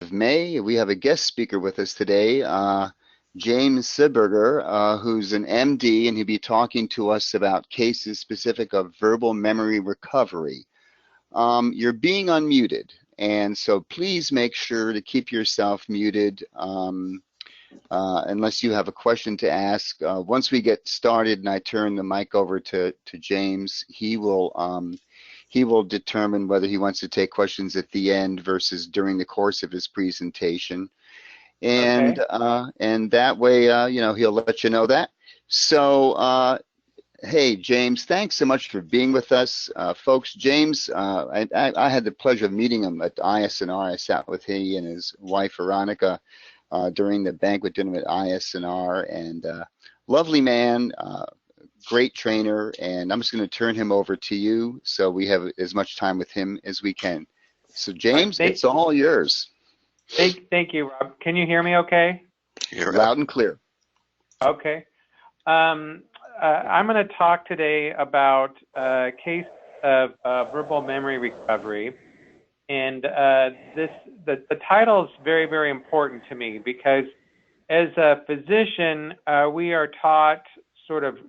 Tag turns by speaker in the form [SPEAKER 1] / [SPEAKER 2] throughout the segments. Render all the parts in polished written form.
[SPEAKER 1] of May. We have a guest speaker with us today, James Seberger, who's an MD, and he'll be talking to us about cases specific of verbal memory recovery. You're being unmuted, and so please make sure to keep yourself muted unless you have a question to ask. Once we get started and I turn the mic over to James, he will determine whether he wants to take questions at the end versus during the course of his presentation. And
[SPEAKER 2] okay.
[SPEAKER 1] And that way, he'll let you know that. So, hey, James, thanks so much for being with us. Folks, James, I had the pleasure of meeting him at ISNR. I sat with he and his wife, Veronica, during the banquet dinner at ISNR, and lovely man, great trainer, and I'm just going to turn him over to you so we have as much time with him as we can. So, James, it's all yours.
[SPEAKER 2] Thank you, Rob. Can you hear me okay?
[SPEAKER 1] Loud and clear.
[SPEAKER 2] Okay. I'm going to talk today about a case of verbal memory recovery. And the title is very, very important to me because as a physician, we are taught sort of,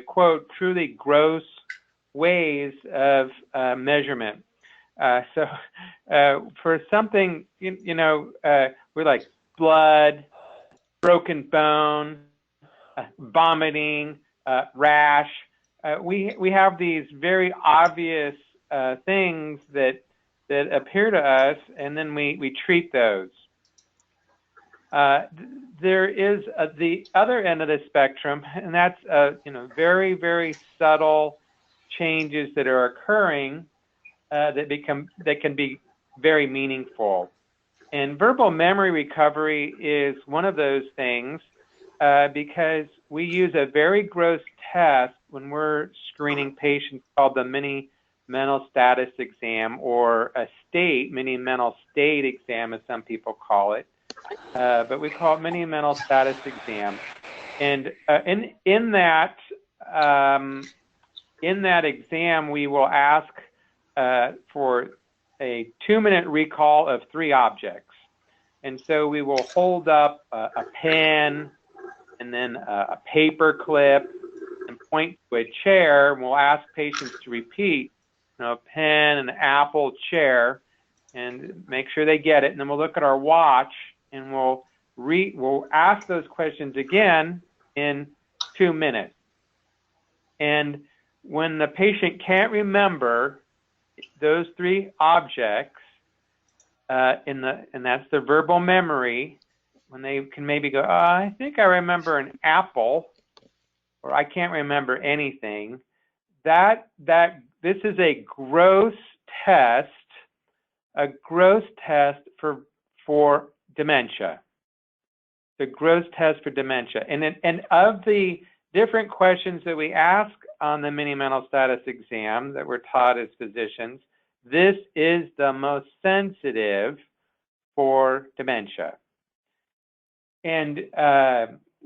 [SPEAKER 2] quote, truly gross ways of measurement. So for something, we're like blood, broken bone, vomiting, rash. We have these very obvious things that appear to us, and then we treat those. There is the other end of the spectrum, and that's very, very subtle changes that are occurring that can be very meaningful. And verbal memory recovery is one of those things because we use a very gross test when we're screening patients called the mini mental status exam, or a mini mental state exam, as some people call it. But we call it mini mental status exam. And in that exam, we will ask for a 2-minute recall of 3 objects. And so we will hold up a pen and then a paper clip and point to a chair, and we'll ask patients to repeat, a pen, an apple, chair, and make sure they get it. And then we'll look at our watch and we'll ask those questions again in 2 minutes. And when the patient can't remember those 3 objects, and that's the verbal memory, when they can maybe go, I think I remember an apple, or I can't remember anything, this is a gross test for dementia. The gross test for dementia. And of the different questions that we ask on the mini mental status exam that we're taught as physicians, this is the most sensitive for dementia. And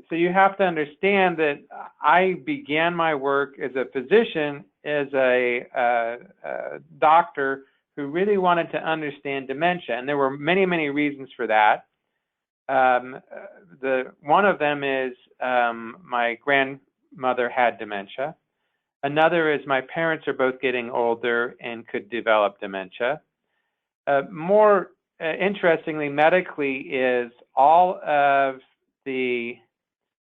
[SPEAKER 2] so you have to understand that I began my work as a physician, as a doctor who really wanted to understand dementia. And there were many, many reasons for that. One of them is my grandmother had dementia. Another is my parents are both getting older and could develop dementia. More interestingly, medically, is all of the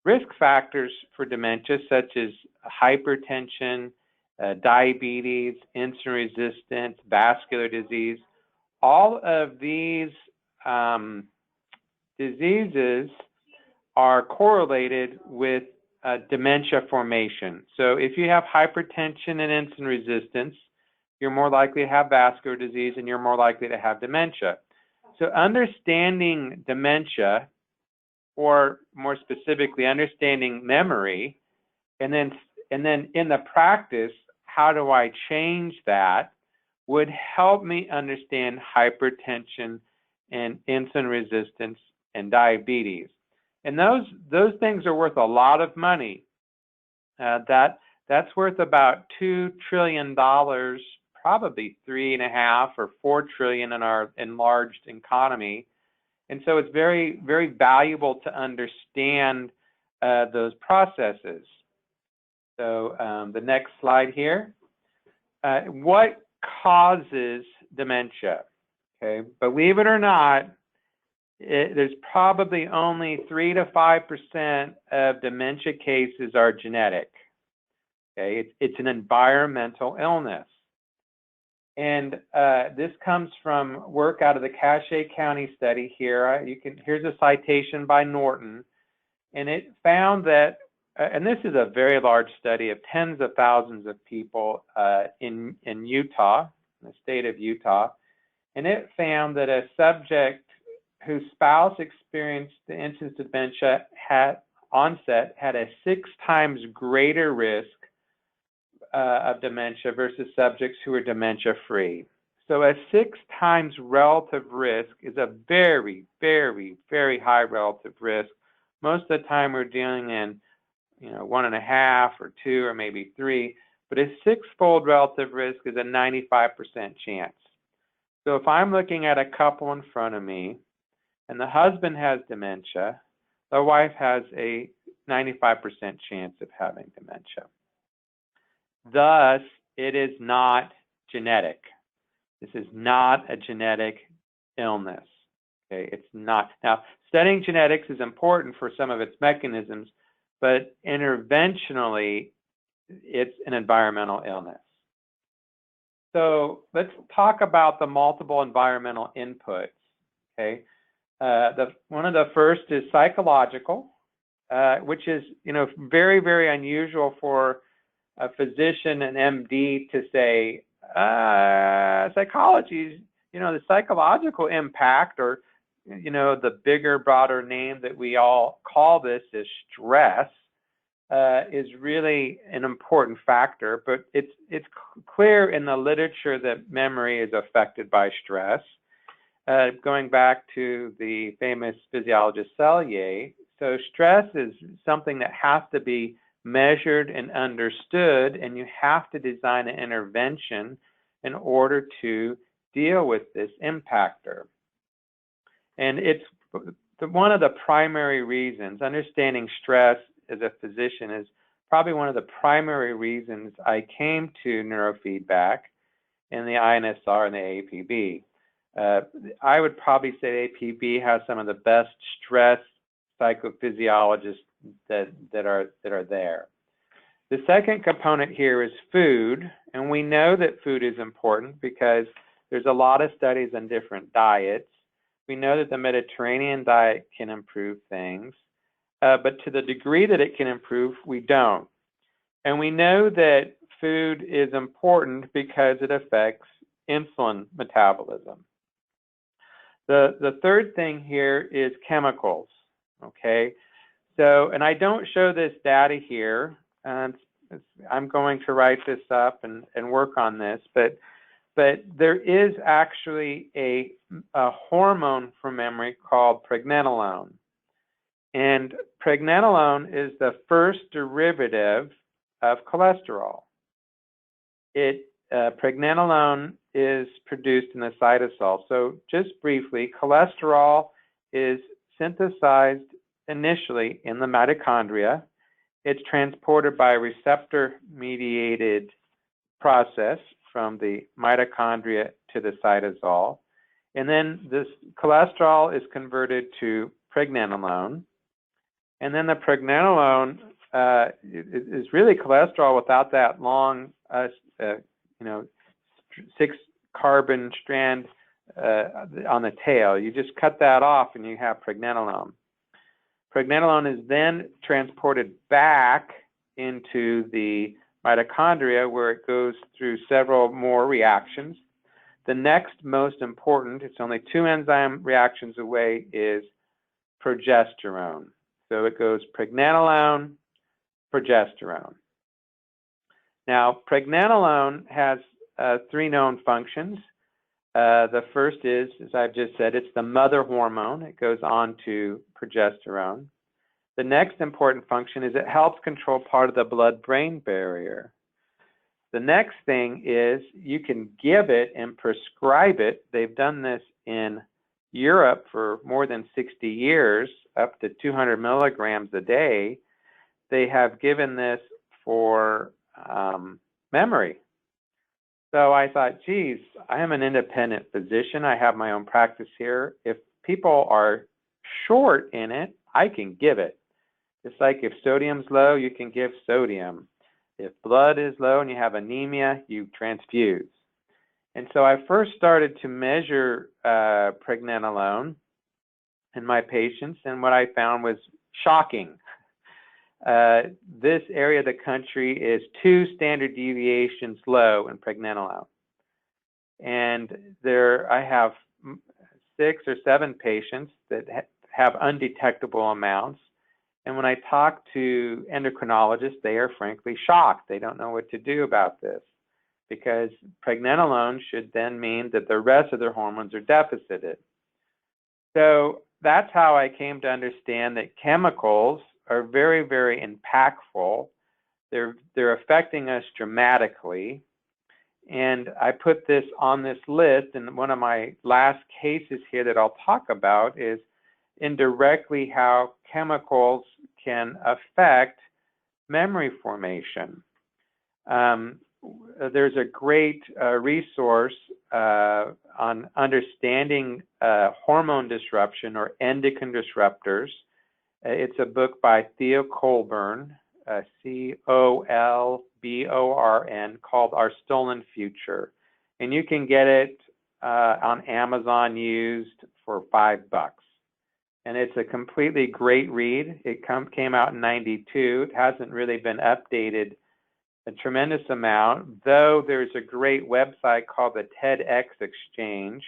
[SPEAKER 2] risk factors for dementia, such as hypertension, diabetes, insulin resistance, vascular disease. All of these diseases are correlated with dementia formation. So if you have hypertension and insulin resistance, you're more likely to have vascular disease and you're more likely to have dementia. So understanding dementia, or more specifically, understanding memory, and then in the practice, how do I change that, would help me understand hypertension and insulin resistance and diabetes. And those things are worth a lot of money. That's worth about $2 trillion probably 3.5 or 4 trillion in our enlarged economy. And so it's very, very valuable to understand those processes. So the next slide here. What causes dementia? Okay, believe it or not, there's probably only 3 to 5% of dementia cases are genetic. Okay, it's an environmental illness. And this comes from work out of the Cache County study here. Here's a citation by Norton. And it found that, and this is a very large study of tens of thousands of people in Utah, in the state of Utah. And it found that a subject whose spouse experienced the incidence of dementia had a 6 times greater risk of dementia versus subjects who are dementia-free. So a 6 times relative risk is a very, very, very high relative risk. Most of the time we're dealing in, 1.5 or 2 or maybe 3, but a 6-fold relative risk is a 95% chance. So if I'm looking at a couple in front of me and the husband has dementia, the wife has a 95% chance of having dementia. Thus, it is not genetic. This is not a genetic illness. Okay, it's not. Now, studying genetics is important for some of its mechanisms, but interventionally, it's an environmental illness. So let's talk about the multiple environmental inputs. Okay, one of the first is psychological, which is very, very unusual for a physician, an MD, to say psychology, the psychological impact, or the bigger, broader name that we all call this is stress, is really an important factor. But it's clear in the literature that memory is affected by stress. Going back to the famous physiologist Selye, so stress is something that has to be measured and understood, and you have to design an intervention in order to deal with this impactor. And it's one of the primary reasons. Understanding stress as a physician is probably one of the primary reasons I came to neurofeedback and the INSR and the APB. I would probably say APB has some of the best stress psychophysiologists that are there. The second component here is food, and we know that food is important because there's a lot of studies on different diets. We know that the Mediterranean diet can improve things, but to the degree that it can improve, we don't. And we know that food is important because it affects insulin metabolism. The third thing here is chemicals, okay? So, and I don't show this data here, and I'm going to write this up and work on this, but there is actually a hormone for memory called pregnenolone. And pregnenolone is the first derivative of cholesterol. Pregnenolone is produced in the cytosol. So just briefly, cholesterol is synthesized initially in the mitochondria. It's transported by a receptor-mediated process from the mitochondria to the cytosol. And then this cholesterol is converted to pregnenolone. And then the pregnenolone is really cholesterol without that long, 6-carbon strand on the tail. You just cut that off and you have pregnenolone. Pregnenolone is then transported back into the mitochondria where it goes through several more reactions. The next most important, it's only 2 enzyme reactions away, is progesterone. So it goes pregnenolone, progesterone. Now, pregnenolone has 3 known functions. The first is, as I've just said, it's the mother hormone. It goes on to progesterone. The next important function is it helps control part of the blood-brain barrier. The next thing is you can give it and prescribe it. They've done this in Europe for more than 60 years, up to 200 milligrams a day. They have given this for memory. So I thought, geez, I am an independent physician. I have my own practice here. If people are short in it, I can give it. Just like if sodium's low, you can give sodium. If blood is low and you have anemia, you transfuse. And so I first started to measure pregnenolone in my patients, and what I found was shocking. This area of the country is 2 standard deviations low in pregnenolone. And I have 6 or 7 patients that have undetectable amounts. And when I talk to endocrinologists, they are frankly shocked. They don't know what to do about this, because pregnenolone should then mean that the rest of their hormones are deficited. So that's how I came to understand that chemicals are very, very impactful. They're affecting us dramatically. And I put this on this list, and one of my last cases here that I'll talk about is indirectly how chemicals can affect memory formation. There's a great resource on understanding hormone disruption or endocrine disruptors. It's a book by Theo Colburn, C-O-L-B-O-R-N, called Our Stolen Future. And you can get it on Amazon used for $5. And it's a completely great read. It came out in '92. It hasn't really been updated a tremendous amount, though there's a great website called the TEDx Exchange.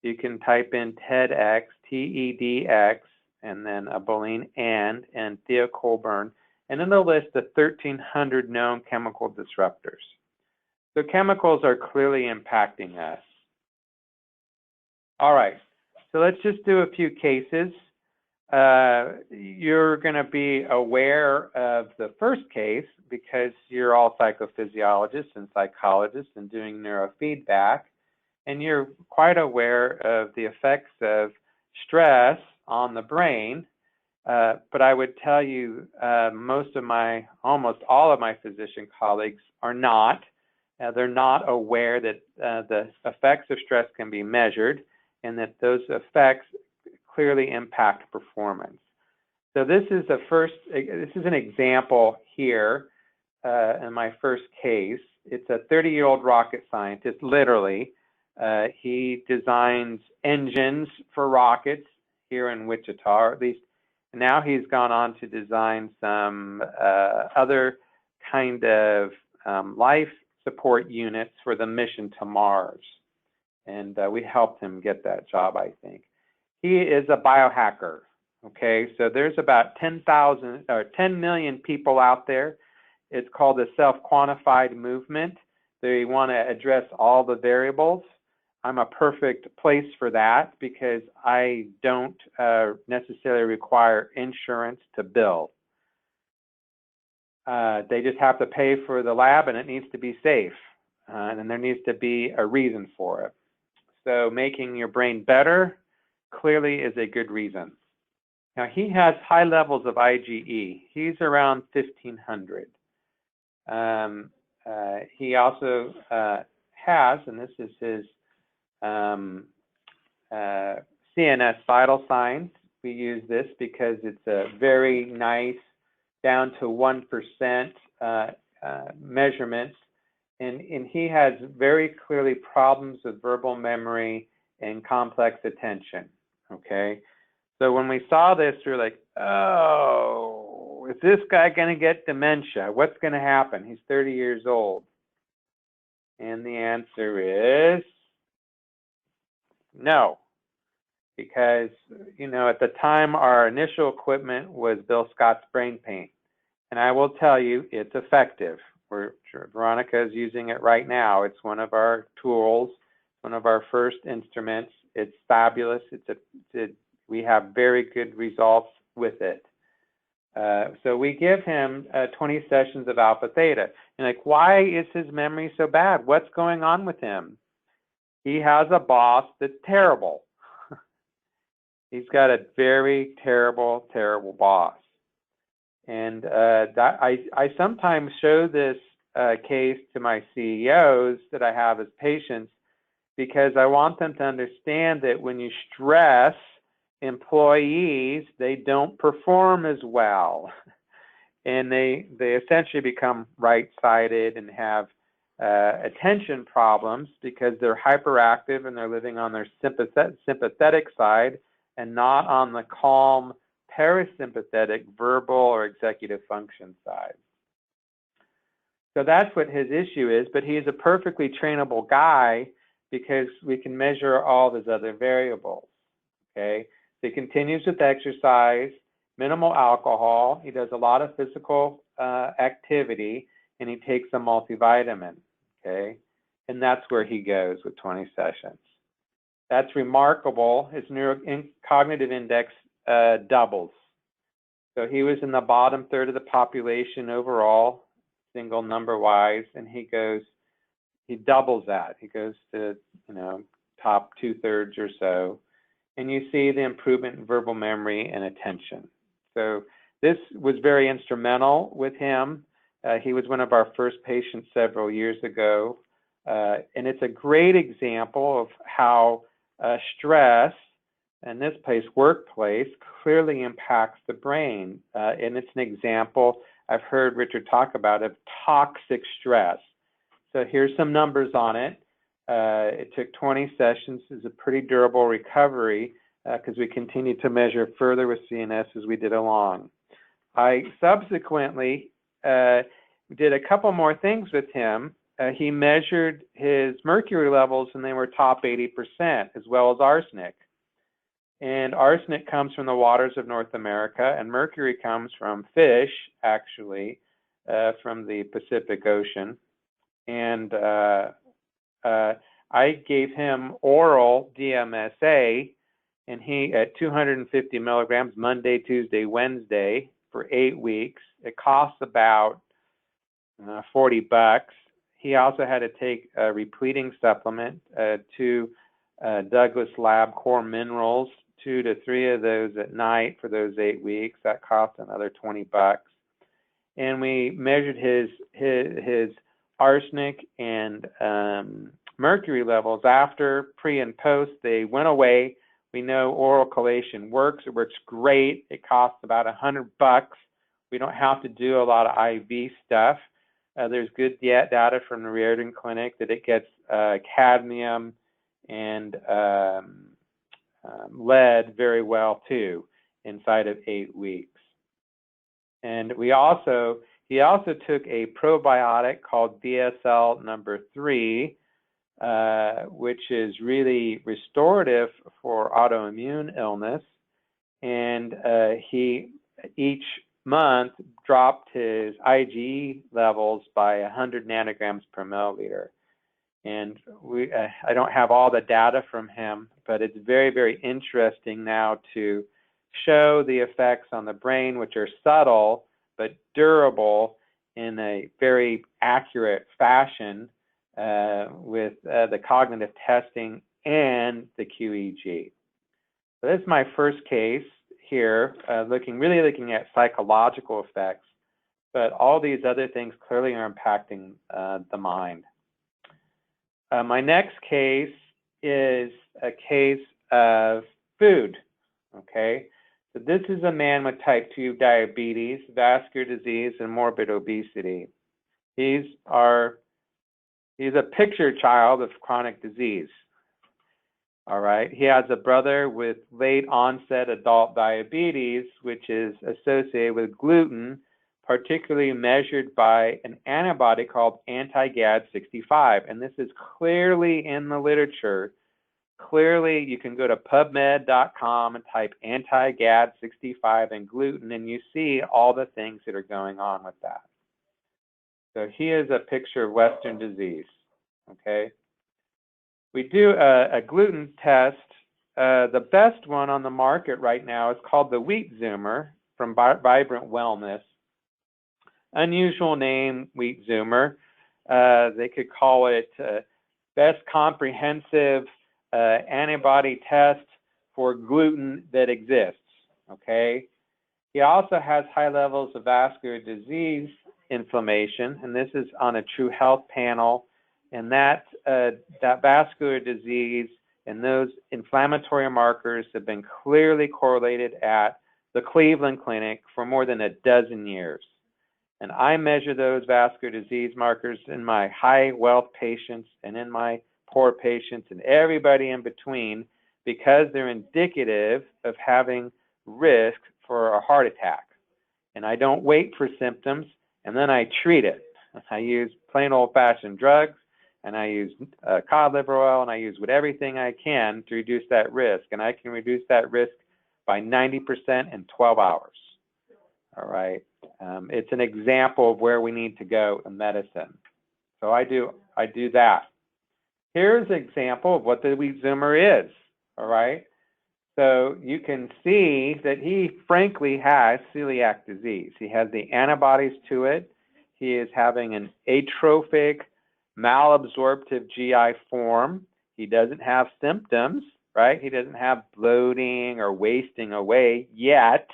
[SPEAKER 2] You can type in TEDx, T-E-D-X, and then a boolean and Theo Colburn, and then they'll list the 1,300 known chemical disruptors. So chemicals are clearly impacting us. All right, so let's just do a few cases. You're going to be aware of the first case because you're all psychophysiologists and psychologists and doing neurofeedback, and you're quite aware of the effects of stress on the brain. But I would tell you almost all of my physician colleagues are not. They're not aware that the effects of stress can be measured and that those effects clearly impact performance. So this is an example here in my first case. It's a 30-year-old rocket scientist, literally. He designs engines for rockets here in Wichita, or at least now he's gone on to design some other kind of life support units for the mission to Mars. And we helped him get that job, I think. He is a biohacker, okay? So there's about 10 million people out there. It's called the self-quantified movement. They want to address all the variables. I'm a perfect place for that because I don't necessarily require insurance to bill. They just have to pay for the lab, and it needs to be safe. And there needs to be a reason for it. So making your brain better clearly is a good reason. Now, he has high levels of IgE. He's around 1,500. He also has, and this is his CNS vital signs. We use this because it's a very nice, down to 1% measurements. And he has very clearly problems with verbal memory and complex attention, okay? So when we saw this, we were like, oh, is this guy going to get dementia? What's going to happen? He's 30 years old. And the answer is no, because, you know, at the time, our initial equipment was Bill Scott's brain paint. And I will tell you, it's effective. Veronica is using it right now. It's one of our tools, one of our first instruments. It's fabulous. We have very good results with it. So we give him 20 sessions of alpha theta. And like, why is his memory so bad? What's going on with him? He has a boss that's terrible. He's got a very terrible, terrible boss. And I sometimes show this case to my CEOs that I have as patients because I want them to understand that when you stress employees, they don't perform as well. And they essentially become right-sided and have attention problems because they're hyperactive and they're living on their sympathetic side and not on the calm parasympathetic verbal or executive function side. So that's what his issue is, but he's a perfectly trainable guy because we can measure all of his other variables, okay? So he continues with exercise, minimal alcohol, he does a lot of physical activity, and he takes a multivitamin, okay? And that's where he goes with 20 sessions. That's remarkable. His cognitive index doubles. So he was in the bottom third of the population overall, single number wise, and he doubles that. He goes to, top 2/3 or so. And you see the improvement in verbal memory and attention. So this was very instrumental with him. He was one of our first patients several years ago. And it's a great example of how stress, in this place, workplace, clearly impacts the brain. And it's an example I've heard Richard talk about of toxic stress. So here's some numbers on it. It took 20 sessions. It's a pretty durable recovery because we continued to measure further with CNS as we did along. I subsequently did a couple more things with him. He measured his mercury levels and they were top 80%, as well as arsenic. And arsenic comes from the waters of North America, and mercury comes from fish, actually, from the Pacific Ocean. And I gave him oral DMSA, and he at 250 milligrams Monday, Tuesday, Wednesday for 8 weeks. It costs about $40. He also had to take a repleting supplement, 2 Douglas Lab Core Minerals, 2 to 3 of those at night for those 8 weeks. That cost another $20. And we measured his arsenic and mercury levels after, pre, and post. They went away. We know oral chelation works. It works great. It costs about $100. We don't have to do a lot of IV stuff. There's good data from the Riordan Clinic that it gets cadmium and lead very well too inside of 8 weeks. And he also took a probiotic called BSL number 3, which is really restorative for autoimmune illness. And he each month dropped his IgE levels by 100 nanograms per milliliter. And I don't have all the data from him, but it's very, very interesting now to show the effects on the brain, which are subtle but durable in a very accurate fashion with the cognitive testing and the QEEG. So this is my first case here, really looking at psychological effects, but all these other things clearly are impacting the mind. My next case is a case of food, okay? So this is a man with type 2 diabetes, vascular disease, and morbid obesity. He's a picture child of chronic disease, all right? He has a brother with late onset adult diabetes, which is associated with gluten, particularly measured by an antibody called anti-GAD65. And this is clearly in the literature. Clearly, you can go to PubMed.com and type anti-GAD65 and gluten, and you see all the things that are going on with that. So here's a picture of Western disease, okay? We do a gluten test. The best one on the market right now is called the Wheat Zoomer from Vibrant Wellness. Unusual name, wheat zoomer. They could call it best comprehensive antibody test for gluten that exists, okay? He also has high levels of vascular disease inflammation, and this is on a True Health panel, and that vascular disease and those inflammatory markers have been clearly correlated at the Cleveland Clinic for more than a dozen years. And I measure those vascular disease markers in my high wealth patients and in my poor patients and everybody in between because they're indicative of having risk for a heart attack. And I don't wait for symptoms, and then I treat it. I use plain old-fashioned drugs, and I use cod liver oil, and I use everything I can to reduce that risk. And I can reduce that risk by 90% in 12 hours. All right. It's an example of where we need to go in medicine. So I do that. Here's an example of what the wheat zoomer is. All right. So you can see that he frankly has celiac disease. He has the antibodies to it. He is having an atrophic, malabsorptive GI form. He doesn't have symptoms, right? He doesn't have bloating or wasting away yet,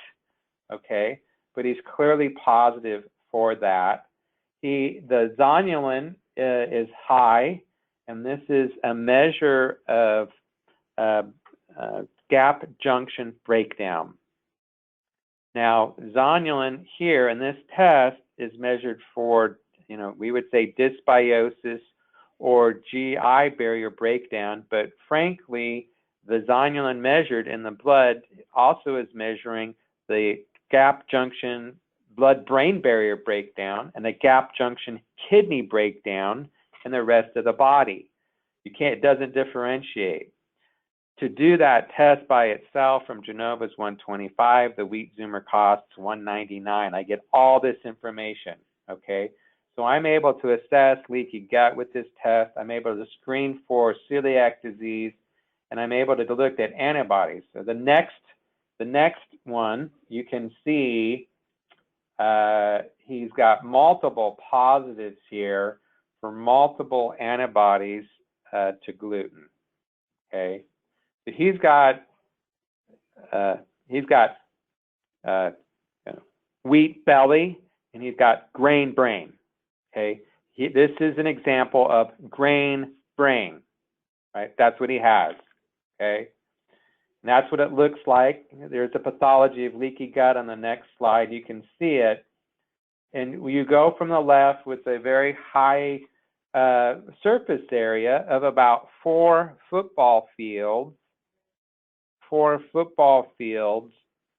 [SPEAKER 2] okay? But he's clearly positive for that. The zonulin is high, and this is a measure of gap junction breakdown. Now, zonulin here in this test is measured for, we would say dysbiosis or GI barrier breakdown, but frankly, the zonulin measured in the blood also is measuring the gap junction blood-brain barrier breakdown and the gap junction kidney breakdown in the rest of the body. It doesn't differentiate. To do that test by itself from Genova's $125, the wheat zoomer costs $199. I get all this information, okay? So I'm able to assess leaky gut with this test. I'm able to screen for celiac disease, and I'm able to look at antibodies. So the next one, you can see he's got multiple positives here for multiple antibodies to gluten, okay? So he's got wheat belly, and he's got grain brain. Okay, this is an example of grain brain, right? That's what he has. Okay, and that's what it looks like. There's a pathology of leaky gut on the next slide. You can see it, and you go from the left with a very high surface area of about 4 football fields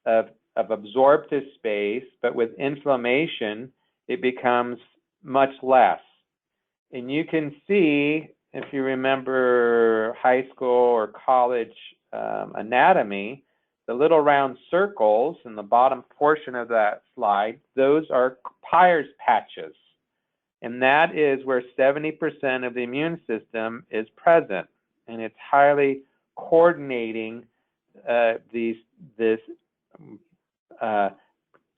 [SPEAKER 2] of absorptive space, but with inflammation, it becomes much less. And you can see, if you remember high school or college anatomy, the little round circles in the bottom portion of that slide, those are Peyer's patches. And that is where 70% of the immune system is present. And it's highly coordinating this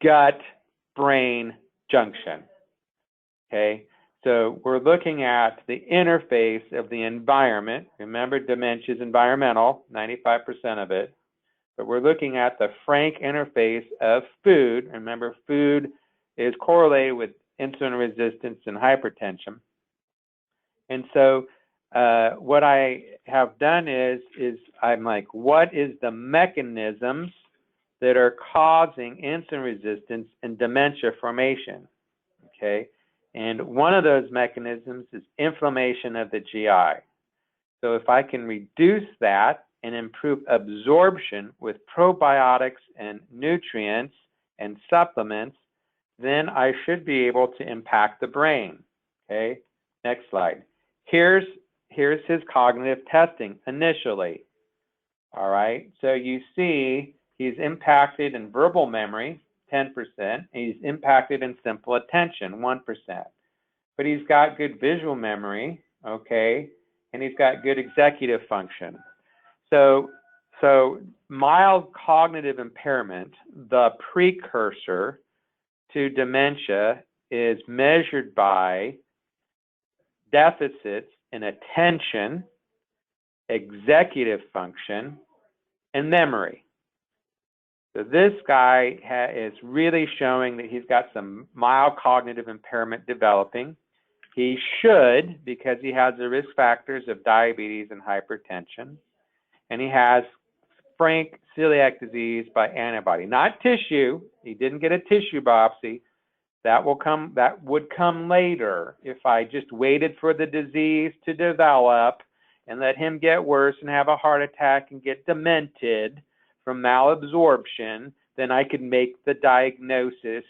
[SPEAKER 2] gut-brain junction, okay? So we're looking at the interface of the environment. Remember, dementia is environmental, 95% of it. But we're looking at the frank interface of food. Remember, food is correlated with insulin resistance and hypertension. And so what I have done is I'm like, what is the mechanisms that are causing insulin resistance and dementia formation? Okay, and one of those mechanisms is inflammation of the GI. So if I can reduce that and improve absorption with probiotics and nutrients and supplements, then I should be able to impact the brain. Okay, next slide. Here's his cognitive testing initially. All right, so you see he's impacted in verbal memory, 10%, and he's impacted in simple attention, 1%. But he's got good visual memory, okay, and he's got good executive function. So mild cognitive impairment, the precursor to dementia, is measured by deficits in attention, executive function, and memory. So this guy is really showing that he's got some mild cognitive impairment developing. He should, because he has the risk factors of diabetes and hypertension, and he has frank celiac disease by antibody, not tissue. He didn't get a tissue biopsy. That would come later if I just waited for the disease to develop and let him get worse and have a heart attack and get demented from malabsorption. Then I could make the diagnosis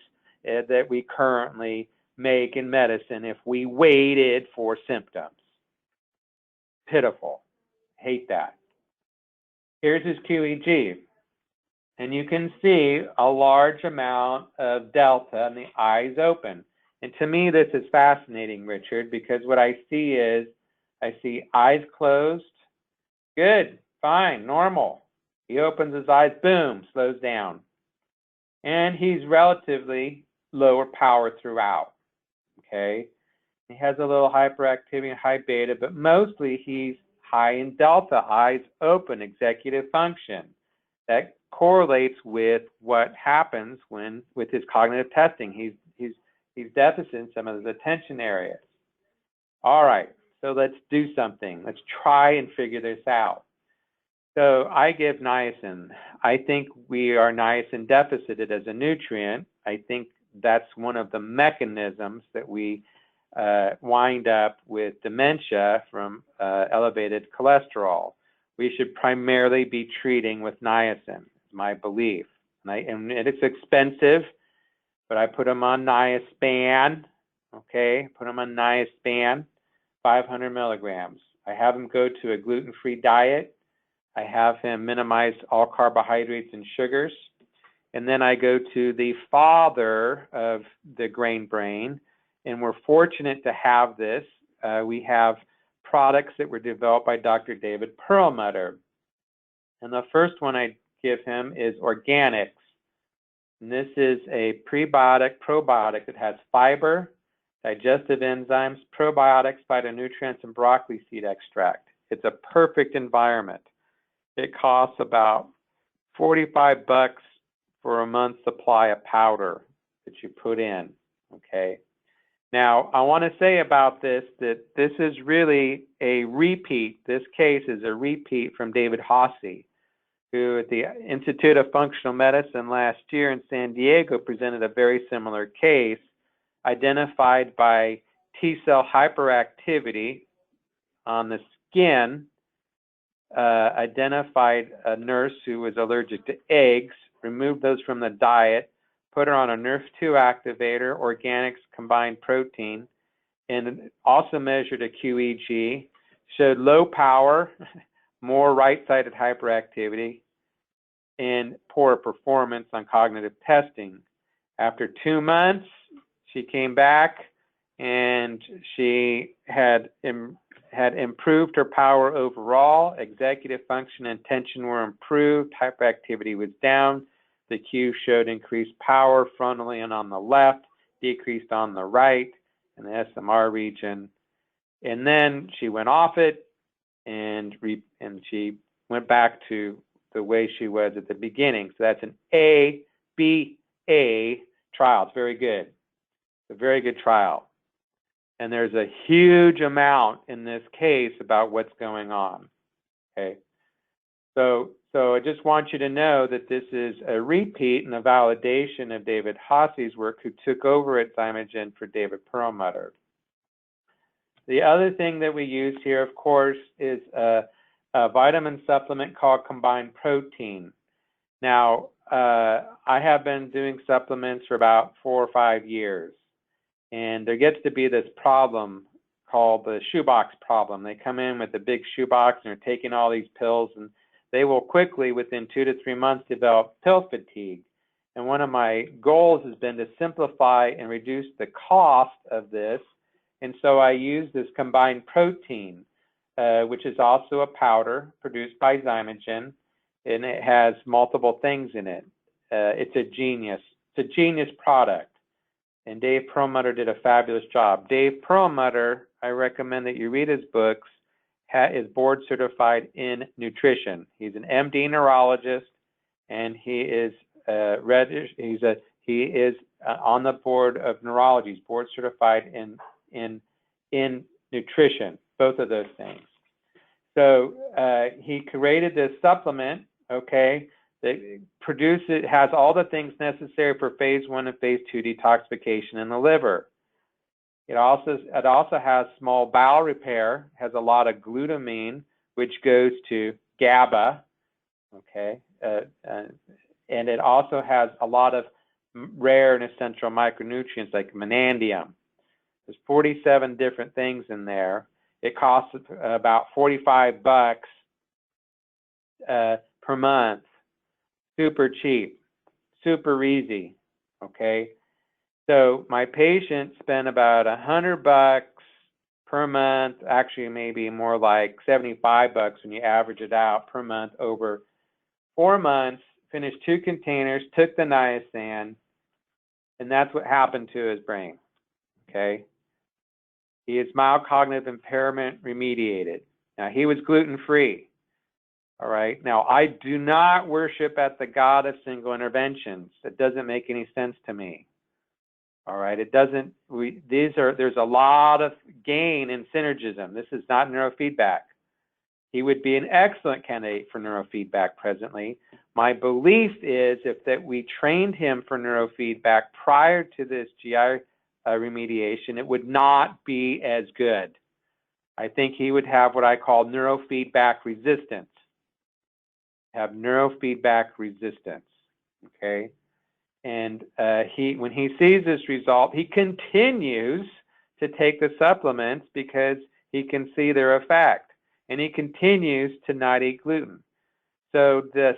[SPEAKER 2] that we currently make in medicine if we waited for symptoms. Pitiful. Hate that. Here's his QEEG. And you can see a large amount of delta and the eyes open. And to me, this is fascinating, Richard, because what I see is, I see eyes closed. Good, fine, normal. He opens his eyes, boom, slows down. And he's relatively lower power throughout, okay? He has a little hyperactivity and high beta, but mostly he's high in delta, eyes open, executive function. That correlates with what happens with his cognitive testing. He's deficit in some of his attention areas. All right, so let's do something. Let's try and figure this out. So I give niacin. I think we are niacin deficited as a nutrient. I think that's one of the mechanisms that we wind up with dementia from elevated cholesterol. We should primarily be treating with niacin, is my belief. And it's expensive, but I put them on Niaspan, okay? Put them on Niaspan, 500 milligrams. I have him go to a gluten-free diet. I have him minimize all carbohydrates and sugars. And then I go to the father of the grain brain, and we're fortunate to have this. We have products that were developed by Dr. David Perlmutter. And the first one I give him is Organics. And this is a prebiotic, probiotic that has fiber, digestive enzymes, probiotics, phytonutrients, and broccoli seed extract. It's a perfect environment. It costs about $45 for a month's supply of powder that you put in, okay? Now, I want to say about this that this is really a repeat. This case is a repeat from David Hossey, who at the Institute of Functional Medicine last year in San Diego presented a very similar case, identified by T-cell hyperactivity on the skin, identified a nurse who was allergic to eggs, removed those from the diet, put her on a NRF2 activator, organics combined protein, and also measured a QEEG, showed low power, more right-sided hyperactivity, and poor performance on cognitive testing. After 2 months, she came back and she had improved her power overall. Executive function and attention were improved. Hyperactivity was down. The Q showed increased power frontally and on the left, decreased on the right in the SMR region. And then she went off it and she went back to the way she was at the beginning. So that's an ABA trial. It's very good. It's a very good trial. And there's a huge amount in this case about what's going on, okay? So I just want you to know that this is a repeat and a validation of David Hossey's work, who took over at Zymogen for David Perlmutter. The other thing that we use here, of course, is a vitamin supplement called combined protein. Now, I have been doing supplements for about 4 or 5 years. And there gets to be this problem called the shoebox problem. They come in with a big shoebox and are taking all these pills, and they will quickly, within 2 to 3 months, develop pill fatigue. And one of my goals has been to simplify and reduce the cost of this. And so I use this combined protein, which is also a powder produced by Zymogen. and it has multiple things in it. It's a genius. It's a genius product. And Dave Perlmutter did a fabulous job. Dave Perlmutter, I recommend that you read his books, is board certified in nutrition. He's an MD neurologist, and he is on the board of neurology. He's board certified in nutrition, both of those things. So he created this supplement, okay, that has all the things necessary for phase 1 and phase 2 detoxification in the liver. It also has small bowel repair, has a lot of glutamine, which goes to GABA, okay, and it also has a lot of rare and essential micronutrients like manandium. There's 47 different things in there. It costs about $45 per month. Super cheap, super easy, okay? So my patients spend about $100 per month, actually maybe more like $75 when you average it out per month over 4 months, finished 2 containers, took the niacin, and that's what happened to his brain, okay? He is mild cognitive impairment remediated. Now, he was gluten-free. All right. Now, I do not worship at the God of single interventions. That doesn't make any sense to me. All right. It doesn't. There's a lot of gain in synergism. This is not neurofeedback. He would be an excellent candidate for neurofeedback presently. My belief is that we trained him for neurofeedback prior to this GI remediation, it would not be as good. I think he would have what I call neurofeedback resistance. Have neurofeedback resistance, okay? And when he sees this result, he continues to take the supplements because he can see their effect, and he continues to not eat gluten. So the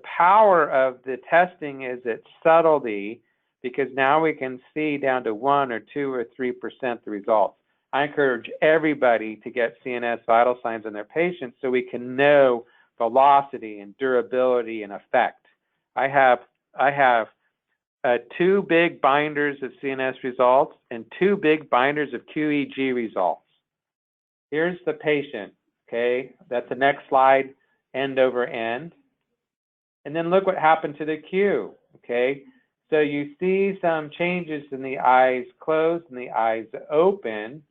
[SPEAKER 2] power of the testing is its subtlety, because now we can see down to 1 or 2 or 3% the results. I encourage everybody to get CNS vital signs in their patients so we can know velocity and durability and effect. I have 2 big binders of CNS results and 2 big binders of QEEG results. Here's the patient, okay? That's the next slide, end over end. And then look what happened to the Q, okay? So you see some changes in the eyes closed and the eyes open,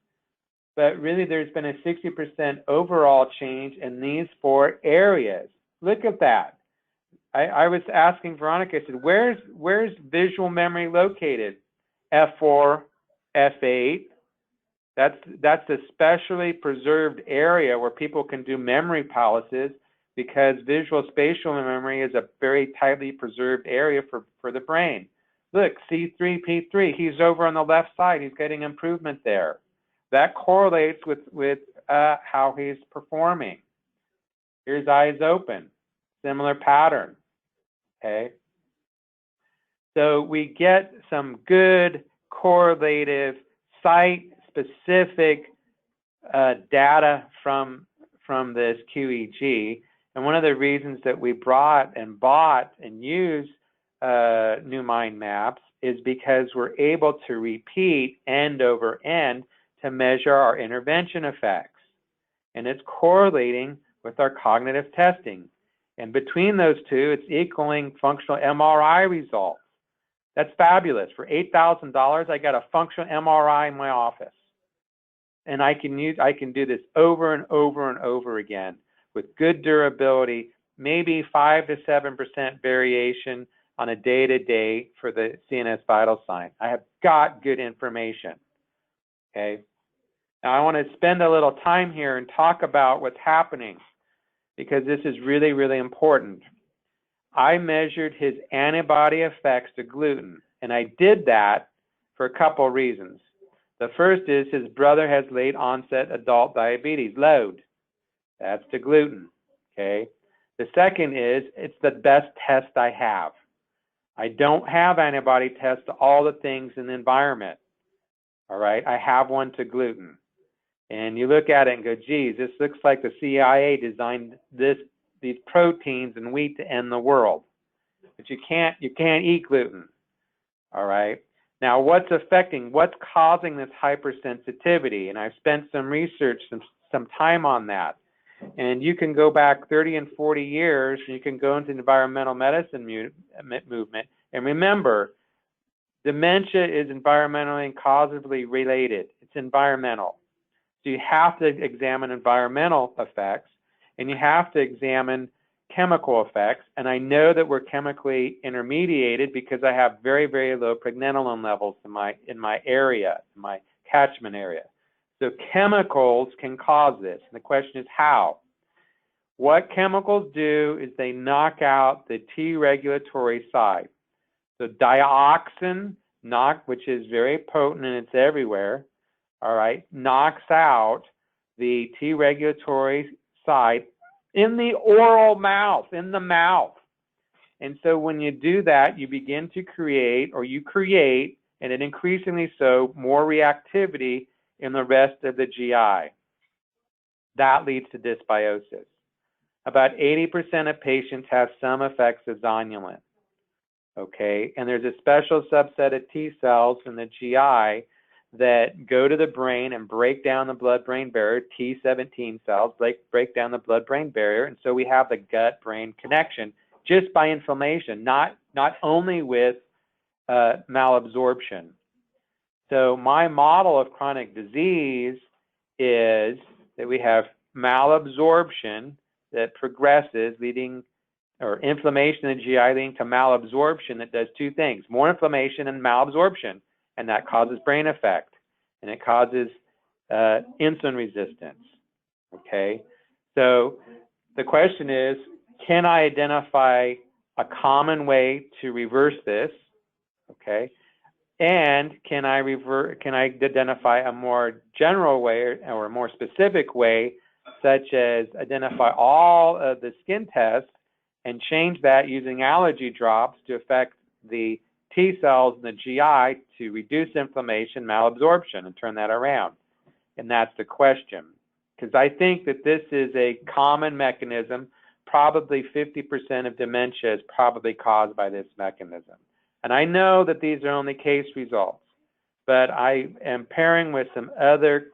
[SPEAKER 2] but really there's been a 60% overall change in these 4 areas. Look at that. I was asking Veronica, I said, where's visual memory located? F4, F8. That's a specially preserved area where people can do memory palaces, because visual spatial memory is a very tightly preserved area for the brain. Look, C3P3, he's over on the left side. He's getting improvement there. That correlates with how he's performing. Here's eyes open, similar pattern, okay? So we get some good correlative site-specific data from this QEEG. And one of the reasons that we bought and use new mind maps is because we're able to repeat end over end to measure our intervention effects. And it's correlating with our cognitive testing. And between those two, it's equaling functional MRI results. That's fabulous. For $8,000, I got a functional MRI in my office. And I can do this over and over and over again with good durability, maybe 5 to 7% variation on a day-to-day for the CNS vital sign. I have got good information, okay? Now I want to spend a little time here and talk about what's happening, because this is really, really important. I measured his antibody effects to gluten, and I did that for a couple of reasons. The first is his brother has late onset adult diabetes, LOAD. That's to gluten, okay? The second is it's the best test I have. I don't have antibody tests to all the things in the environment, all right? I have one to gluten. And you look at it and go, geez, this looks like the CIA designed this these proteins in wheat to end the world. But you can't eat gluten. All right. Now, what's causing this hypersensitivity? And I've spent some research, some time on that. And you can go back 30 and 40 years, and you can go into the environmental medicine movement. And remember, dementia is environmentally and causally related. It's environmental. So you have to examine environmental effects, and you have to examine chemical effects. And I know that we're chemically intermediated because I have very, very low pregnenolone levels in my area, in my catchment area. So chemicals can cause this. And the question is how? What chemicals do is they knock out the T regulatory side. So dioxin, which is very potent and it's everywhere, all right, knocks out the T regulatory side in the oral mouth, in the mouth. And so when you do that, you begin to create, and it increasingly so, more reactivity in the rest of the GI. That leads to dysbiosis. About 80% of patients have some effects of zonulin. Okay, and there's a special subset of T cells in the GI that go to the brain and break down the blood-brain barrier. T17 cells break down the blood-brain barrier, and so we have the gut-brain connection just by inflammation, not only with malabsorption. So my model of chronic disease is that we have malabsorption that progresses, or inflammation in the GI leading to malabsorption that does two things: more inflammation and malabsorption, and that causes brain effect, and it causes insulin resistance. Okay, so the question is, can I identify a common way to reverse this? Okay. And can I identify a more general way or a more specific way, such as identify all of the skin tests and change that using allergy drops to affect the T cells in the GI to reduce inflammation, malabsorption, and turn that around? And that's the question. Because I think that this is a common mechanism. Probably 50% of dementia is probably caused by this mechanism. And I know that these are only case results, but I am pairing with some other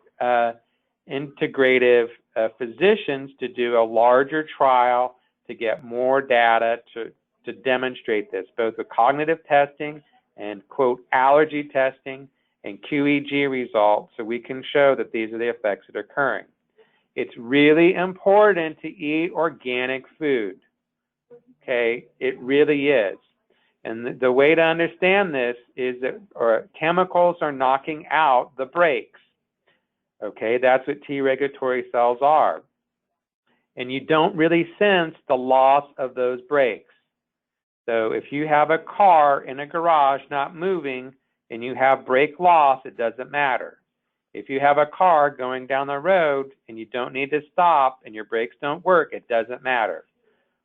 [SPEAKER 2] integrative physicians to do a larger trial to get more data to demonstrate this, both with cognitive testing and, quote, allergy testing and QEEG results, so we can show that these are the effects that are occurring. It's really important to eat organic food, okay? It really is. And the way to understand this is that chemicals are knocking out the brakes. Okay, that's what T regulatory cells are. And you don't really sense the loss of those brakes. So if you have a car in a garage not moving and you have brake loss, it doesn't matter. If you have a car going down the road and you don't need to stop and your brakes don't work, it doesn't matter.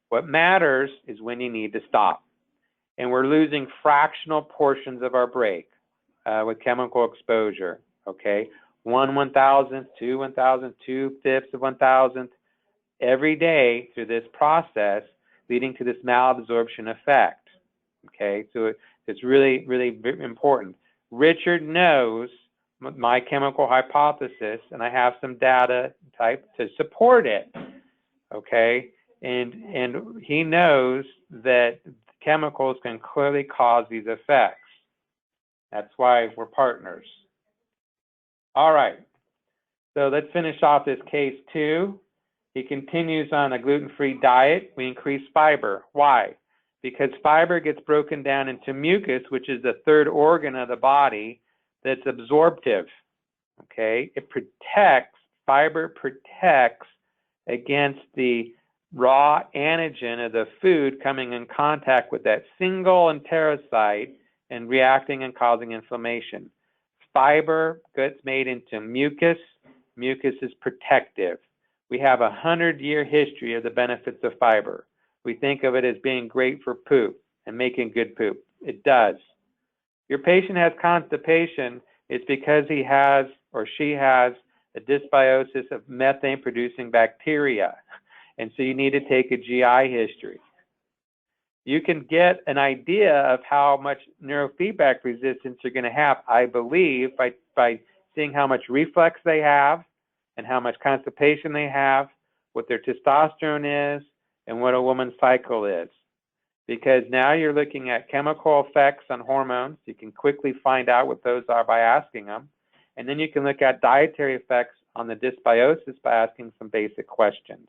[SPEAKER 2] What matters is when you need to stop. And we're losing fractional portions of our brake with chemical exposure, okay? 1/1000th, 2/1000th, 2/5 of 1,000th every day through this process, leading to this malabsorption effect, okay? So it's really, really important. Richard knows my chemical hypothesis, and I have some data type to support it, okay? And he knows that chemicals can clearly cause these effects. That's why we're partners. All right, so let's finish off this case 2. He continues on a gluten-free diet. We increase fiber. Why? Because fiber gets broken down into mucus, which is the third organ of the body that's absorptive, okay? Fiber protects against the raw antigen of the food coming in contact with that single enterocyte and reacting and causing inflammation. Fiber gets made into mucus. Mucus is protective. We have a 100-year history of the benefits of fiber. We think of it as being great for poop and making good poop. It does. Your patient has constipation, it's because he has or she has a dysbiosis of methane-producing bacteria. And so you need to take a GI history. You can get an idea of how much neurofeedback resistance you're going to have, I believe, by seeing how much reflux they have and how much constipation they have, what their testosterone is, and what a woman's cycle is. Because now you're looking at chemical effects on hormones. You can quickly find out what those are by asking them. And then you can look at dietary effects on the dysbiosis by asking some basic questions.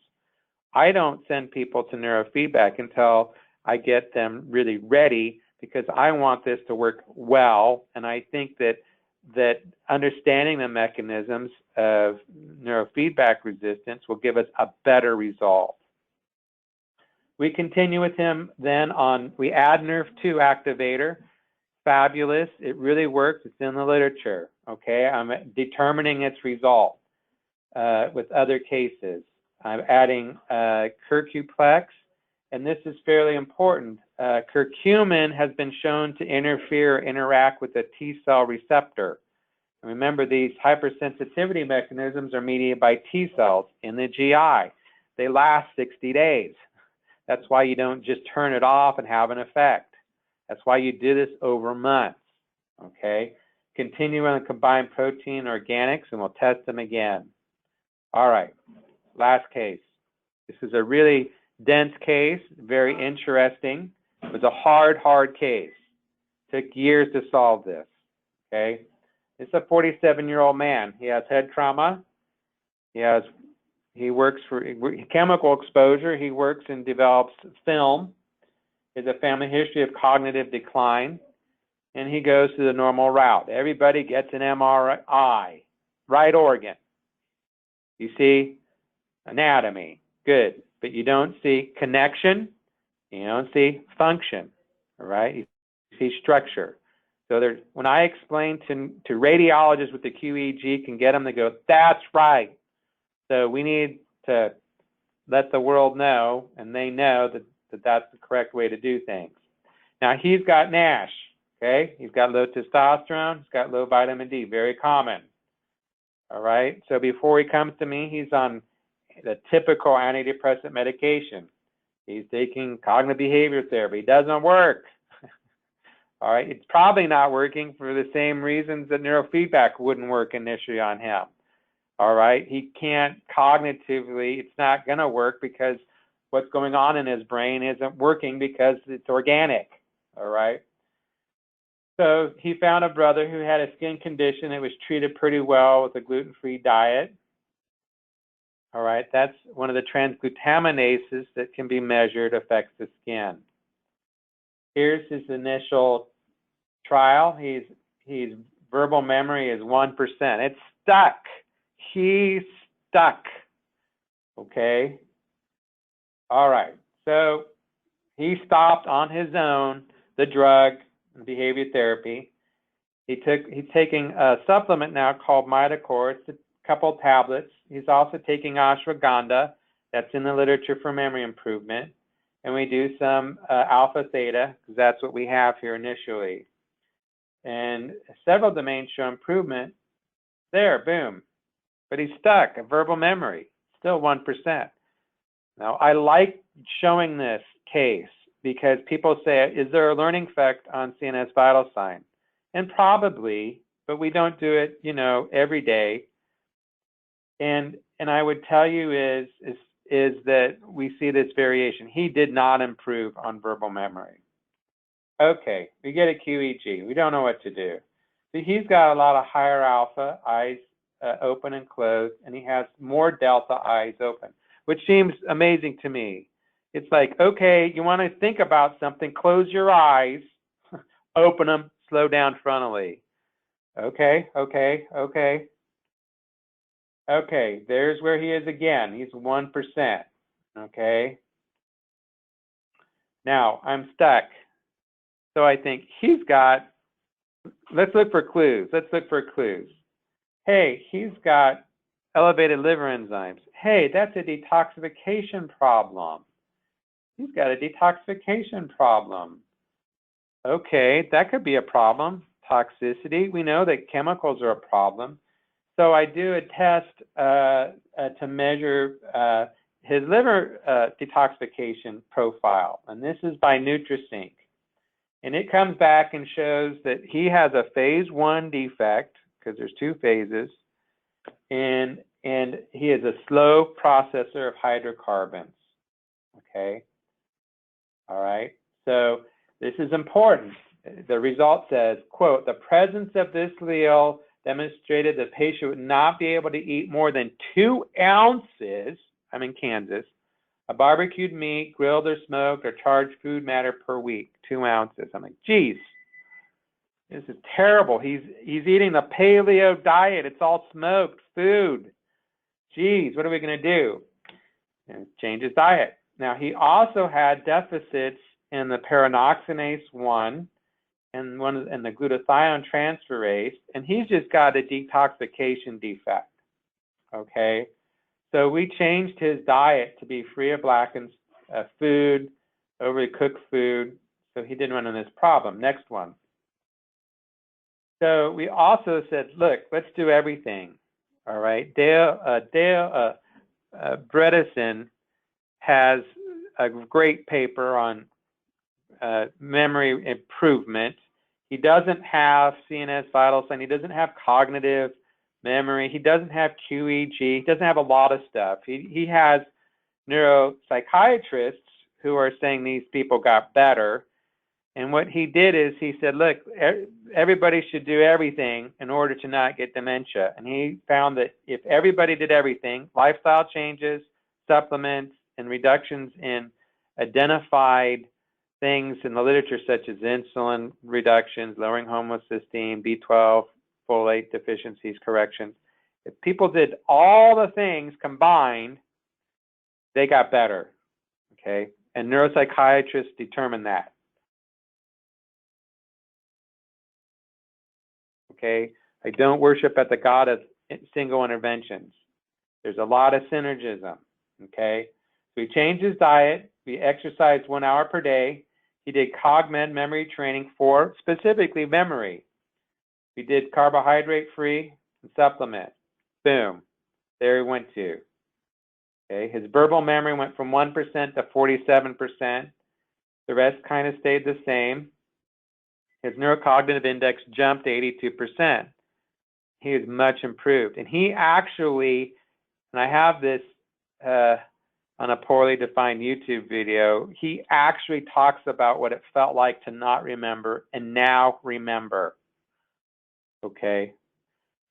[SPEAKER 2] I don't send people to neurofeedback until I get them really ready, because I want this to work well. And I think that understanding the mechanisms of neurofeedback resistance will give us a better result. We continue with him then on, we add NRF2 activator. Fabulous. It really works. It's in the literature. Okay, I'm determining its result with other cases. I'm adding curcuplex, and this is fairly important. Curcumin has been shown to interfere, interact with the T cell receptor. And remember, these hypersensitivity mechanisms are mediated by T cells in the GI. They last 60 days. That's why you don't just turn it off and have an effect. That's why you do this over months, okay? Continue on the combined protein organics, and we'll test them again. All right, last case. This is a really dense case, very interesting. It was a hard case. Took years to solve this, okay? It's a 47-year-old man. He has head trauma. He works for chemical exposure. He works and develops film. He has a family history of cognitive decline, and he goes to the normal route. Everybody gets an MRI, right organ. You see anatomy, good, but you don't see connection, you don't see function, all right? You see structure. So when I explain to radiologists with the QEEG, can get them to go, that's right. So we need to let the world know, and they know that that's the correct way to do things. Now, he's got NASH, okay? He's got low testosterone. He's got low vitamin D, very common, all right? So before he comes to me, he's on the typical antidepressant medication. He's taking cognitive behavior therapy. It doesn't work, all right? It's probably not working for the same reasons that neurofeedback wouldn't work initially on him. All right, he can't cognitively, it's not going to work because what's going on in his brain isn't working because it's organic. All right. So he found a brother who had a skin condition that was treated pretty well with a gluten-free diet. All right, that's one of the transglutaminases that can be measured, affects the skin. Here's his initial trial. He's verbal memory is 1%. It's stuck. He's stuck, okay? All right, so he stopped on his own the drug and behavior therapy. He's taking a supplement now called Mitacor. It's a couple tablets. He's also taking ashwagandha. That's in the literature for memory improvement. And we do some alpha theta, because that's what we have here initially. And several domains show improvement. There, boom. But he's stuck, a verbal memory, still 1%. Now, I like showing this case because people say, is there a learning effect on CNS vital sign? And probably, but we don't do it, every day. And I would tell you is that we see this variation. He did not improve on verbal memory. Okay, we get a QEEG. We don't know what to do. So he's got a lot of higher alpha, eyes open and closed, and he has more delta eyes open, which seems amazing to me. It's like, okay, you want to think about something, close your eyes, open them, slow down frontally. Okay, there's where he is again. He's 1%, okay? Now, I'm stuck. So I think he's got, let's look for clues. Hey, he's got elevated liver enzymes. Hey, that's a detoxification problem. He's got a detoxification problem. Okay, that could be a problem. Toxicity, we know that chemicals are a problem. So I do a test to measure his liver detoxification profile, and this is by NutriSync. And it comes back and shows that he has a phase 1 defect, because there's 2 phases, and he is a slow processor of hydrocarbons. Okay. All right. So this is important. The result says, quote, the presence of this allele demonstrated the patient would not be able to eat more than 2 ounces, I'm in Kansas, of barbecued meat, grilled or smoked or charged food matter per week, 2 ounces. I'm like, geez, this is terrible. He's eating the paleo diet. It's all smoked food. Geez, what are we going to do? And change his diet. Now, he also had deficits in the peroxygenase 1 and the glutathione transferase, and he's just got a detoxification defect. Okay, so we changed his diet to be free of blackened food, overly cooked food, so he didn't run into this problem. Next one. So we also said, look, let's do everything. All right, Dale Bredesen has a great paper on memory improvement. He doesn't have CNS vital sign. He doesn't have cognitive memory. He doesn't have QEEG. He doesn't have a lot of stuff. He has neuropsychiatrists who are saying these people got better. And what he did is he said, look, everybody should do everything in order to not get dementia. And he found that if everybody did everything, lifestyle changes, supplements, and reductions in identified things in the literature such as insulin reductions, lowering homocysteine, B12, folate deficiencies, corrections. If people did all the things combined, they got better, okay? And neuropsychiatrists determine that. Okay, I don't worship at the God of single interventions. There's a lot of synergism, okay? So he changed his diet. We exercised 1 hour per day. He did CogMed memory training for specifically memory. We did carbohydrate-free and supplement. Boom, there he went to. Okay, his verbal memory went from 1% to 47%. The rest kind of stayed the same. His neurocognitive index jumped to 82%. He is much improved. And he actually, and I have this on a poorly defined YouTube video, he actually talks about what it felt like to not remember and now remember. Okay,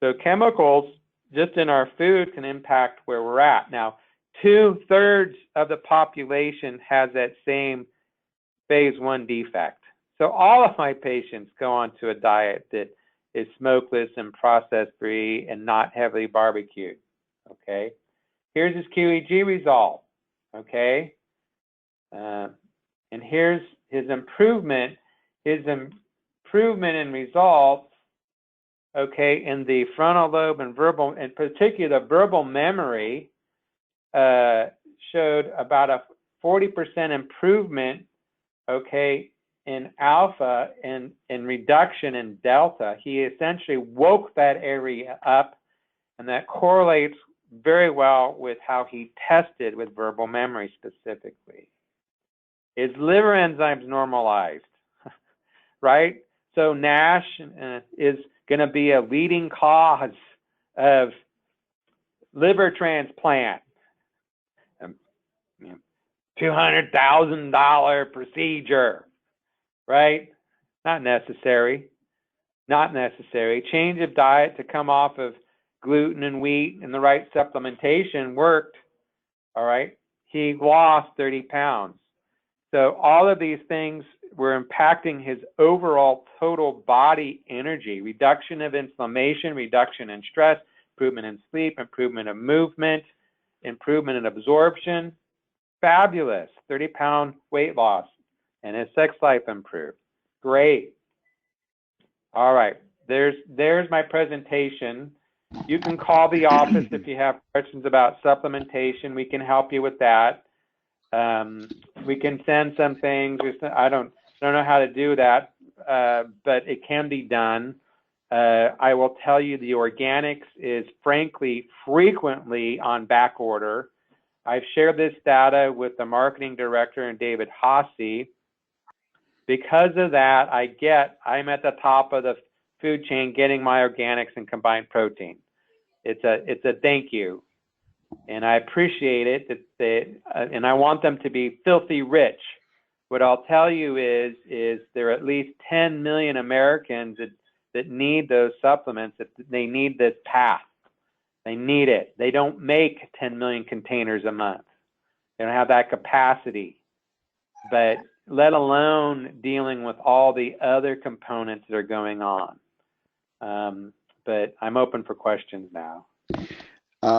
[SPEAKER 2] so chemicals just in our food can impact where we're at. Now, 2/3 of the population has that same phase 1 defect. So all of my patients go onto a diet that is smokeless and process-free and not heavily barbecued. Okay, here's his QEEG result. Okay, and here's his improvement. His improvement in results, okay, in the frontal lobe and verbal, in particular verbal memory, showed about a 40% improvement, okay, in alpha and in reduction in delta. He essentially woke that area up, and that correlates very well with how he tested with verbal memory specifically. His liver enzymes normalized, right? So NASH is going to be a leading cause of liver transplant. $200,000 procedure, right? Not necessary. Not necessary. Change of diet to come off of gluten and wheat and the right supplementation worked, all right? He lost 30 pounds. So all of these things were impacting his overall total body energy, reduction of inflammation, reduction in stress, improvement in sleep, improvement of movement, improvement in absorption. Fabulous, 30-pound weight loss, and his sex life improved. Great. All right, there's my presentation. You can call the office if you have questions about supplementation. We can help you with that. We can send some things. I don't know how to do that, but it can be done. I will tell you the organics is frankly frequently on back order. I've shared this data with the marketing director and David Hasse. Because of that, I'm at the top of the food chain getting my organics and combined protein. It's a thank you. And I appreciate it, and I want them to be filthy rich. What I'll tell you is there are at least 10 million Americans that need those supplements, that they need this path. They need it. They don't make 10 million containers a month. They don't have that capacity. But let alone dealing with all the other components that are going on. But I'm open for questions now.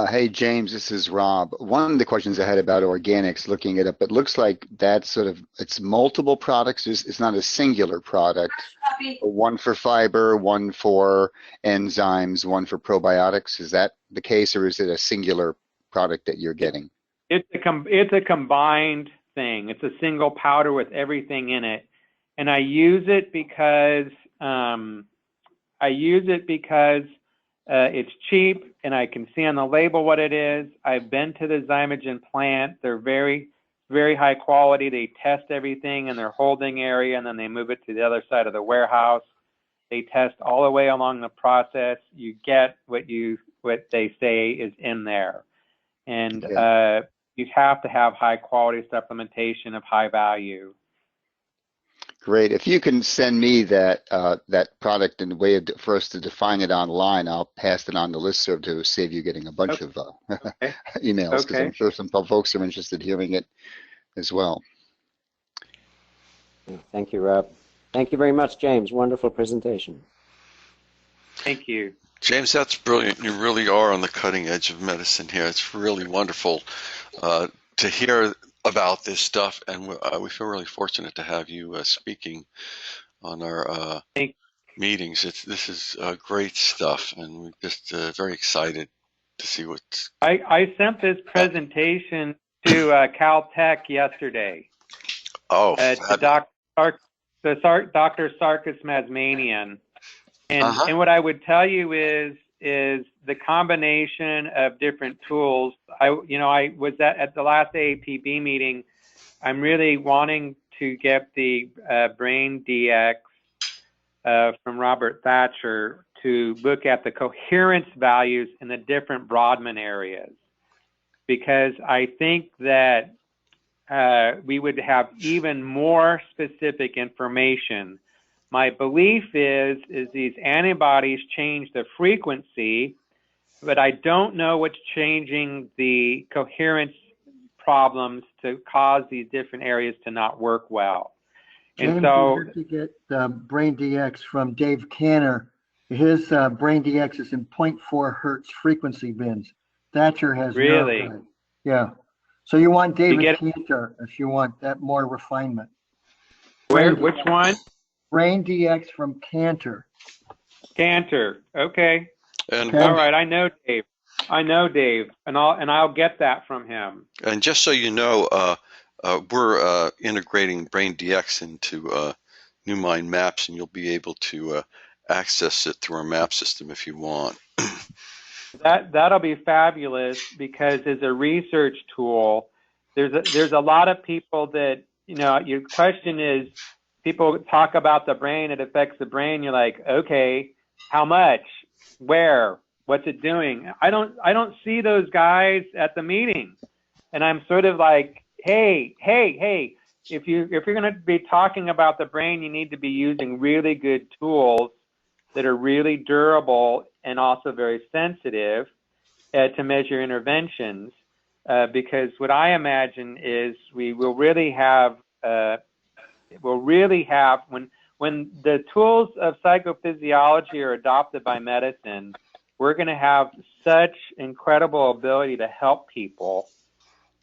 [SPEAKER 1] Hey, James, this is Rob. One of the questions I had about organics, looking it up, it looks like that's it's multiple products. It's not a singular product. One for fiber, one for enzymes, one for probiotics. Is that the case, or is it a singular product that you're getting?
[SPEAKER 2] It's a combined thing. It's a single powder with everything in it. And I use it because it's cheap and I can see on the label what it is. I've been to the Zymogen plant. They're very, very high quality. They test everything in their holding area and then they move it to the other side of the warehouse. They test all the way along the process. You get what they say is in there. And you have to have high quality supplementation of high value.
[SPEAKER 1] Great. If you can send me that product and the way for us to define it online, I'll pass it on the listserv to save you getting a bunch of emails, because I'm sure some folks are interested in hearing it as well.
[SPEAKER 3] Thank you, Rob. Thank you very much, James. Wonderful presentation.
[SPEAKER 2] Thank you.
[SPEAKER 4] James, that's brilliant. You really are on the cutting edge of medicine here. It's really wonderful to hear about this stuff, and we feel really fortunate to have you speaking on our meetings. This is great stuff, and we're just very excited to see what's...
[SPEAKER 2] I sent this presentation to Caltech yesterday.
[SPEAKER 4] Oh,
[SPEAKER 2] to Dr. Sarkis Mazmanian. And what I would tell you is the combination of different tools. I was at the last AAPB meeting. I'm really wanting to get the Brain DX from Robert Thatcher to look at the coherence values in the different Brodmann areas, because I think that we would have even more specific information. My belief is these antibodies change the frequency, but I don't know what's changing the coherence problems to cause these different areas to not work well. And
[SPEAKER 5] James,
[SPEAKER 2] so
[SPEAKER 5] you have to get Brain DX from Dave Canner. His Brain DX is in 0.4 hertz frequency bins. Thatcher has
[SPEAKER 2] really,
[SPEAKER 5] yeah. So you want David Cantor if you want that more refinement.
[SPEAKER 2] Which one?
[SPEAKER 5] Brain DX from Cantor.
[SPEAKER 2] Cantor. Okay.
[SPEAKER 4] And
[SPEAKER 2] all right. I know Dave, and I'll get that from him.
[SPEAKER 4] And just so you know, we're integrating Brain DX into NewMind Maps, and you'll be able to access it through our map system if you want.
[SPEAKER 2] That'll be fabulous, because as a research tool, there's a lot of people that, your question is, people talk about the brain, it affects the brain. You're like, okay, how much, where, what's it doing? I don't see those guys at the meeting, and I'm sort of like, hey, if you're going to be talking about the brain, you need to be using really good tools that are really durable and also very sensitive to measure interventions, because what I imagine is we will really have when the tools of psychophysiology are adopted by medicine, we're going to have such incredible ability to help people.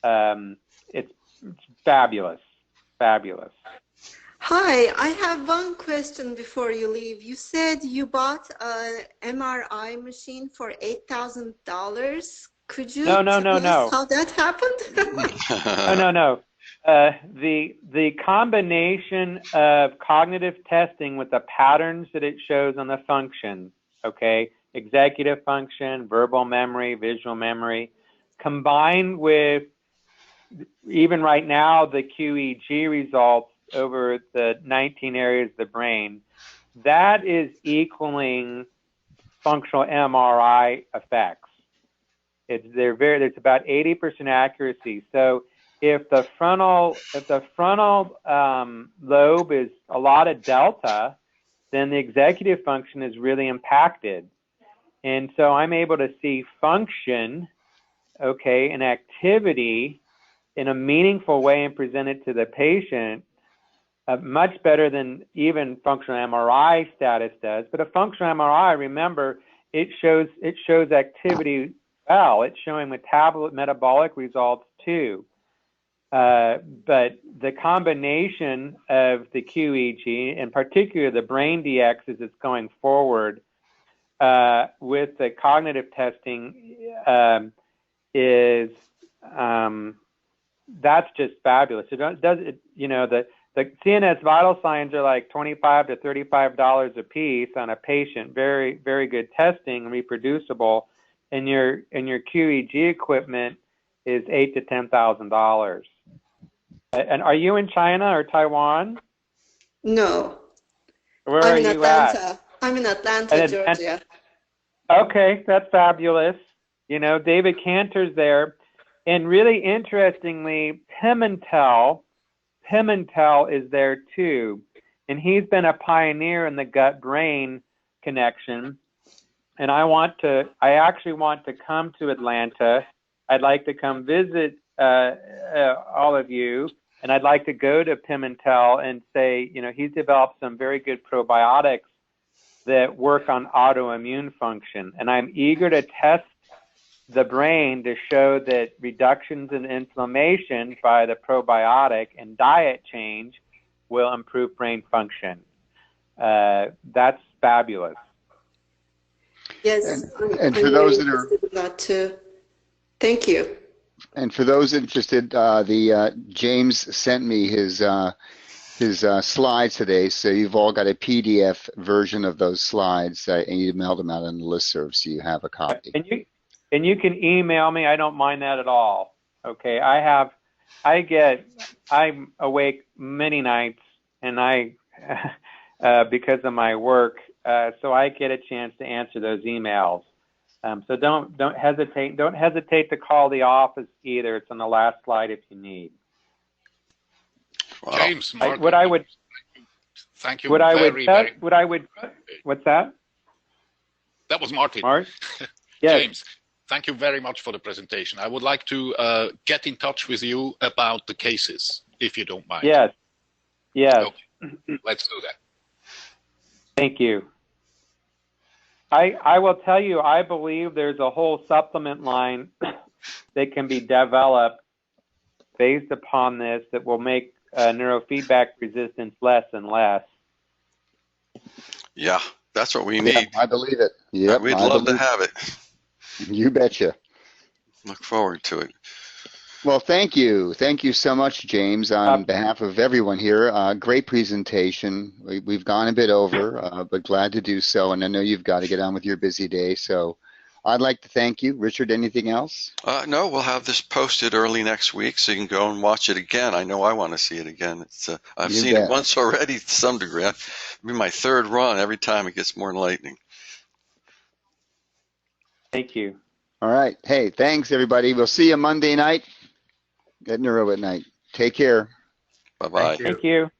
[SPEAKER 2] It's fabulous.
[SPEAKER 6] Hi, I have one question before you leave. You said you bought an MRI machine for $8,000. Could you tell us how that happened?
[SPEAKER 2] No. The combination of cognitive testing with the patterns that it shows on the function, okay, executive function, verbal memory, visual memory, combined with even right now, the QEEG results over the 19 areas of the brain, that is equaling functional MRI effects. It's about 80% accuracy. So if the frontal lobe is a lot of delta, then the executive function is really impacted. And so I'm able to see function, okay, and activity in a meaningful way and present it to the patient much better than even functional MRI status does. But a functional MRI, remember, it shows activity well. It's showing metabolic results too. But the combination of the QEEG, in particular the brain DX as it's going forward, with the cognitive testing that's just fabulous. The CNS vital signs are like $25 to $35 a piece on a patient. Very, very good testing, reproducible, and your QEEG equipment is $8,000 to $10,000. And are you in China or Taiwan?
[SPEAKER 6] No.
[SPEAKER 2] Where are you at?
[SPEAKER 6] I'm in Atlanta, Georgia.
[SPEAKER 2] Okay, that's fabulous. David Cantor's there. And really interestingly, Pimentel is there too. And he's been a pioneer in the gut-brain connection. And I actually want to come to Atlanta. I'd like to come visit all of you. And I'd like to go to Pimentel and say, he's developed some very good probiotics that work on autoimmune function. And I'm eager to test the brain to show that reductions in inflammation by the probiotic and diet change will improve brain function. That's fabulous.
[SPEAKER 6] Yes,
[SPEAKER 1] and for those that are
[SPEAKER 6] that too. Thank you.
[SPEAKER 1] And for those interested, James sent me his slides today, so you've all got a PDF version of those slides, and you mailed them out on the listserv, so you have a copy.
[SPEAKER 2] And you can email me. I don't mind that at all. Okay, I'm awake many nights, and because of my work, so I get a chance to answer those emails. So don't hesitate. Don't hesitate to call the office either. It's on the last slide if you need.
[SPEAKER 7] Wow. James, Martin, thank you
[SPEAKER 2] What's that?
[SPEAKER 7] That was Martin.
[SPEAKER 2] Mark? Yes.
[SPEAKER 7] James, thank you very much for the presentation. I would like to get in touch with you about the cases, if you don't mind.
[SPEAKER 2] Yes. Yes.
[SPEAKER 7] Okay. Let's do that.
[SPEAKER 2] Thank you. I will tell you, I believe there's a whole supplement line that can be developed based upon this that will make neurofeedback resistance less and less.
[SPEAKER 4] Yeah, that's what we need.
[SPEAKER 1] Yeah, I believe it. Yep,
[SPEAKER 4] we'd love to have it.
[SPEAKER 1] You betcha.
[SPEAKER 4] Look forward to it.
[SPEAKER 1] Well, thank you. Thank you so much, James, on behalf of everyone here. Great presentation. We've gone a bit over, but glad to do so. And I know you've got to get on with your busy day. So I'd like to thank you. Richard, anything else?
[SPEAKER 4] No, we'll have this posted early next week so you can go and watch it again. I know I want to see it again. I've seen it once already to some degree. It'll be my third run. Every time it gets more enlightening.
[SPEAKER 2] Thank you.
[SPEAKER 1] All right. Hey, thanks, everybody. We'll see you Monday night at Neuro at Night. Take care.
[SPEAKER 4] Bye-bye.
[SPEAKER 2] Thank you.